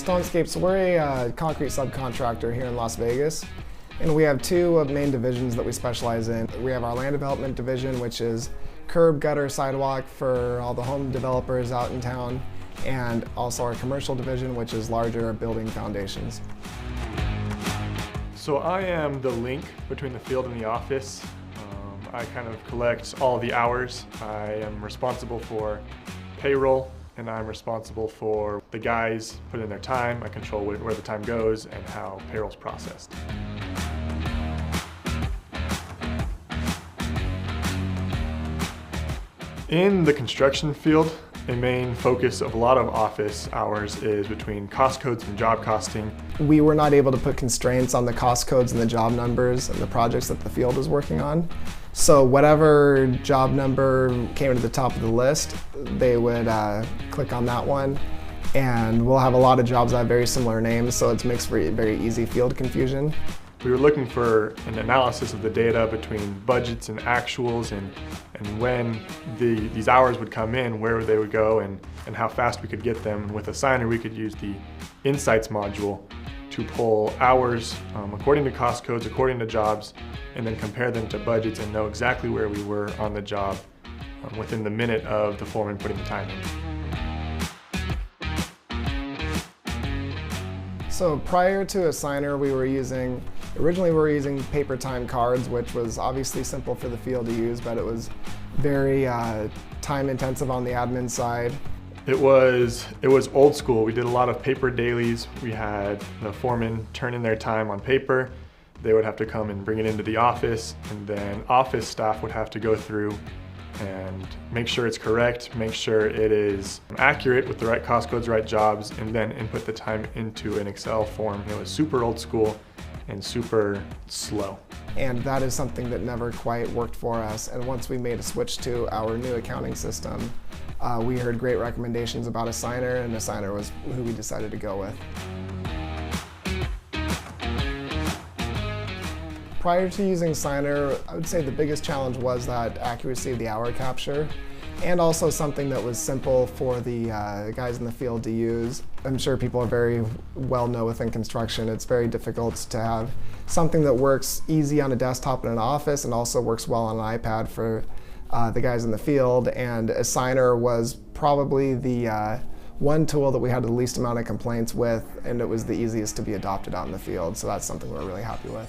Stonescapes, we're a concrete subcontractor here in Las Vegas, and we have two main divisions that we specialize in. We have our land development division, which is curb, gutter, sidewalk for all the home developers out in town, and also our commercial division, which is larger building foundations. So I am the link between the field and the office. I kind of collect all the hours. I am responsible for payroll, and I'm responsible for the guys put in their time. I control where the time goes and how payroll's processed. In the construction field, a main focus of a lot of office hours is between cost codes and job costing. We were not able to put constraints on the cost codes and the job numbers and the projects that the field is working on. So whatever job number came to the top of the list, they would click on that one. And we'll have a lot of jobs that have very similar names, so it makes for very easy field confusion. We were looking for an analysis of the data between budgets and actuals, and when these hours would come in, where they would go, and how fast we could get them. And with Assignar, we could use the Insights module to pull hours according to cost codes, according to jobs, and then compare them to budgets and know exactly where we were on the job within the minute of the foreman putting the time in. So prior to Assignar, originally we were using paper time cards, which was obviously simple for the field to use, but it was very time intensive on the admin side. It was old school. We did a lot of paper dailies. We had the foreman turn in their time on paper. They would have to come and bring it into the office, and then office staff would have to go through and make sure it's correct, make sure it is accurate with the right cost codes, right jobs, and then input the time into an Excel form. It was super old school and super slow. And that is something that never quite worked for us. And once we made a switch to our new accounting system, we heard great recommendations about Assignar, and Assignar was who we decided to go with. Prior to using Assignar, I would say the biggest challenge was that accuracy of the hour capture, and also something that was simple for the guys in the field to use. I'm sure people are very well know within construction, it's very difficult to have something that works easy on a desktop in an office and also works well on an iPad for the guys in the field. And Assignar was probably the one tool that we had the least amount of complaints with, and it was the easiest to be adopted out in the field, so that's something we're really happy with.